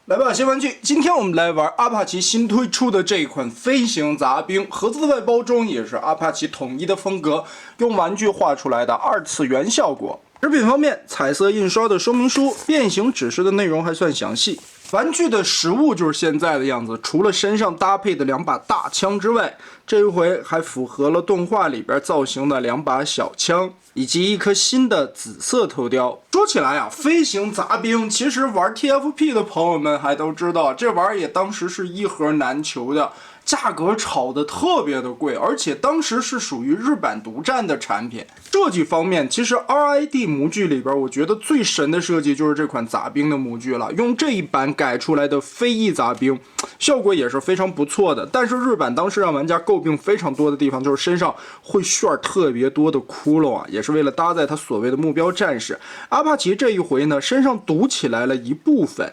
来吧，新玩具！今天我们来玩阿帕奇新推出的这一款飞行杂兵，盒子的外包装也是阿帕奇统一的风格，用玩具画出来的2次元效果。食品方面，彩色印刷的说明书，变形指示的内容还算详细。玩具的实物就是现在的样子，除了身上搭配的2把大枪之外，这一回还符合了动画里边造型的2把小枪，以及一颗新的紫色头雕。说起来啊，飞行杂兵其实玩 TFP 的朋友们还都知道，这玩意儿也当时是一盒难求的。价格炒得特别的贵，而且当时是属于日版独占的产品。设计方面，其实 RID 模具里边，我觉得最神的设计就是这款杂兵的模具了。用这一版改出来的飞翼杂兵，效果也是非常不错的。但是日版当时让玩家诟病非常多的地方，就是身上会旋特别多的窟窿啊，也是为了搭载他所谓的目标战士。阿帕奇这一回呢，身上堵起来了一部分，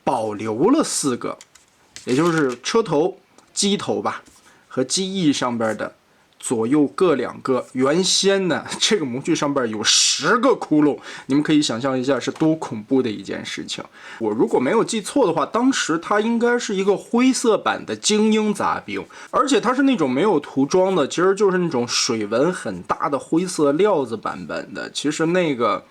保留了4个，也就是车头。机头吧，和机翼上边的左右各2个。原先呢，这个模具上边有10个窟窿，你们可以想象一下是多恐怖的一件事情。我如果没有记错的话，当时它应该是一个灰色版的精英杂兵，而且它是那种没有涂装的，其实就是那种水纹很大的灰色料子版本的。其实那个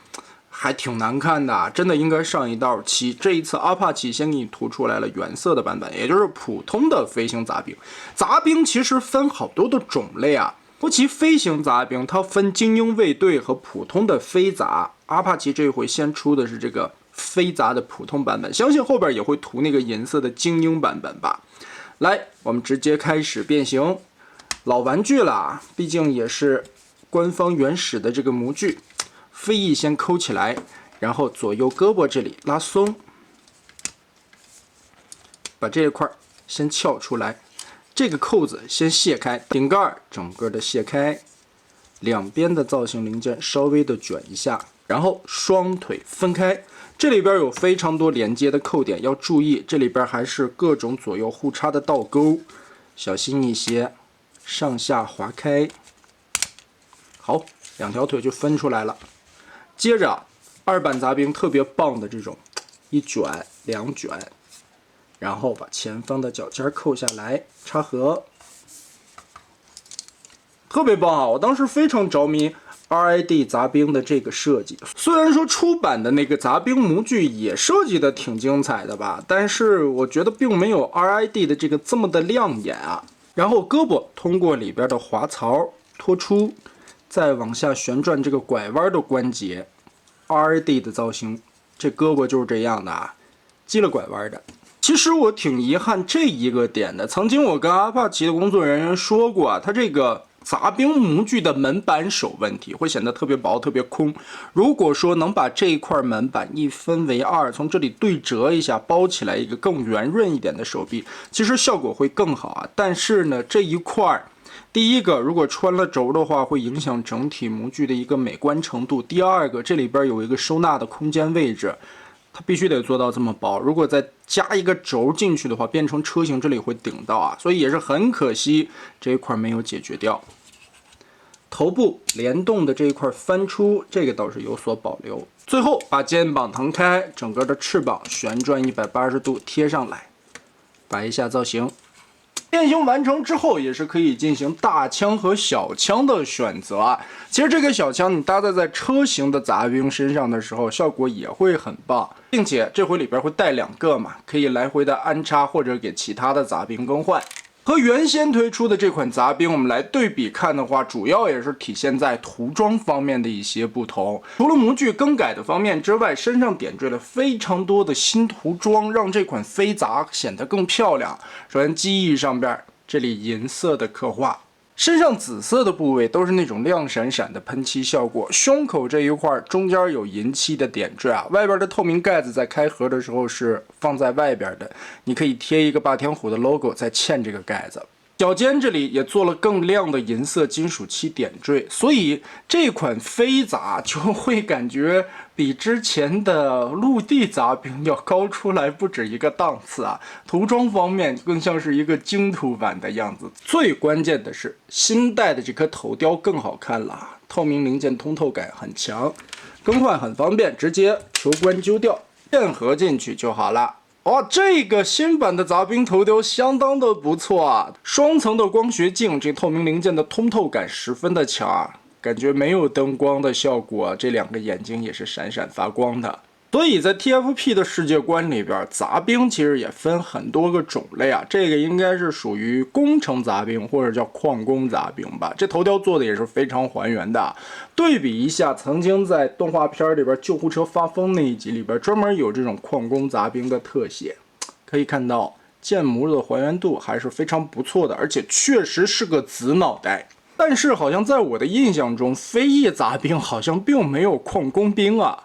还挺难看的啊，真的应该上一道漆。这一次阿帕奇先给你涂出来了原色的版本，也就是普通的飞行杂兵。杂兵其实分好多的种类啊，尤其飞行杂兵它分精英卫队和普通的飞杂。阿帕奇这回先出的是这个飞杂的普通版本，相信后边也会涂那个银色的精英版本吧。来，我们直接开始变形。老玩具了，毕竟也是官方原始的这个模具。飞翼先抠起来，然后左右胳膊这里拉松，把这一块先撬出来，这个扣子先卸开，顶盖整个的卸开，两边的造型零件稍微的卷一下，然后双腿分开。这里边有非常多连接的扣点，要注意，这里边还是各种左右互插的倒钩，小心一些，上下划开。好，2条腿就分出来了。接着2版杂兵特别棒的这种1卷2卷，然后把前方的脚尖扣下来，插合，特别棒啊！我当时非常着迷 RID 杂兵的这个设计。虽然说出版的那个杂兵模具也设计的挺精彩的吧，但是我觉得并没有 RID 的这个这么的亮眼啊。然后胳膊通过里边的滑槽拖出，再往下旋转这个拐弯的关节。RID 的造型，这胳膊就是这样的啊，急了拐弯的。其实我挺遗憾这一个点的。曾经我跟阿帕奇的工作人员说过啊，它这个杂兵模具的门板手问题会显得特别薄、特别空。如果说能把这一块门板一分为2，从这里对折一下，包起来一个更圆润一点的手臂，其实效果会更好啊。但是呢，这一块第一个，如果穿了轴的话，会影响整体模具的一个美观程度。第二个，这里边有一个收纳的空间位置，它必须得做到这么薄。如果再加一个轴进去的话，变成车型这里会顶到啊，所以也是很可惜这一块没有解决掉。头部联动的这一块翻出，这个倒是有所保留。最后把肩膀腾开，整个的翅膀旋转180度贴上来，摆一下造型。变形完成之后，也是可以进行大枪和小枪的选择啊。其实这个小枪你搭载在车型的杂兵身上的时候，效果也会很棒，并且这回里边会带2个嘛，可以来回的安插或者给其他的杂兵更换。和原先推出的这款杂兵，我们来对比看的话，主要也是体现在涂装方面的一些不同。除了模具更改的方面之外，身上点缀了非常多的新涂装，让这款飞杂显得更漂亮。首先，机翼上边这里银色的刻画，身上紫色的部位都是那种亮闪闪的喷漆效果。胸口这一块中间有银漆的点缀啊，外边的透明盖子在开盒的时候是放在外边的，你可以贴一个霸天虎的 logo 再嵌这个盖子。脚尖这里也做了更亮的银色金属漆点缀，所以这款飞杂就会感觉比之前的陆地杂兵要高出来不止一个档次啊！涂装方面更像是一个精涂版的样子。最关键的是新带的这颗头雕更好看了，透明零件通透感很强，更换很方便，直接球关揪掉，嵌合进去就好了。哦，这个新版的杂兵头雕相当的不错啊，双层的光学镜，这透明零件的通透感十分的强啊，感觉没有灯光的效果，这两个眼睛也是闪闪发光的。所以在 TFP 的世界观里边，杂兵其实也分很多个种类啊，这个应该是属于工程杂兵或者叫矿工杂兵吧。这头雕做的也是非常还原的。对比一下，曾经在动画片里边救护车发疯那一集里边，专门有这种矿工杂兵的特写，可以看到建模的还原度还是非常不错的，而且确实是个紫脑袋。但是好像在我的印象中，飞翼杂兵好像并没有矿工兵啊。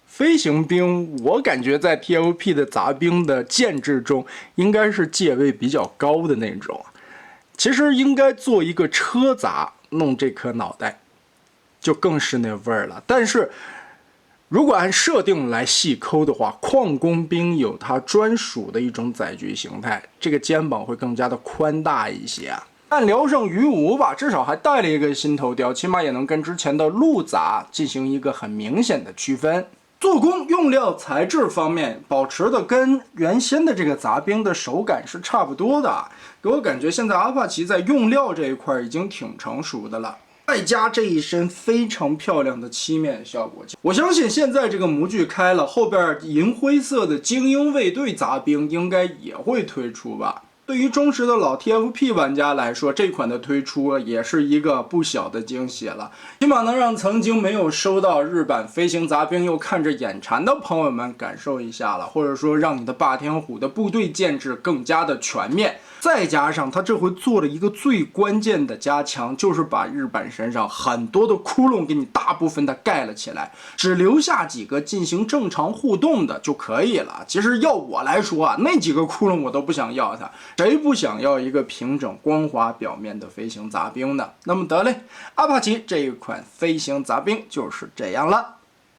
飞行兵，我感觉在 TFP 的杂兵的建制中，应该是界位比较高的那种。其实应该做一个车杂，弄这颗脑袋，就更是那味儿了。但是，如果按设定来细抠的话，矿工兵有它专属的一种载具形态，这个肩膀会更加的宽大一些啊。但聊胜于无吧，至少还带了一个新头雕，起码也能跟之前的陆杂进行一个很明显的区分。做工、用料、材质方面保持的跟原先的这个杂兵的手感是差不多的，给我感觉现在阿帕奇在用料这一块已经挺成熟的了。再加这一身非常漂亮的漆面效果，我相信现在这个模具开了，后边银灰色的精英卫队杂兵应该也会推出吧。对于忠实的老 TFP 玩家来说，这款的推出也是一个不小的惊喜了，起码能让曾经没有收到日版飞行杂兵又看着眼馋的朋友们感受一下了，或者说让你的霸天虎的部队建制更加的全面。再加上他这回做了一个最关键的加强，就是把日版身上很多的窟窿给你大部分的盖了起来，只留下几个进行正常互动的就可以了。其实要我来说啊，那几个窟窿我都不想要它，谁不想要一个平整光滑表面的飞行杂兵呢？那么得嘞，阿帕奇这一款飞行杂兵就是这样了。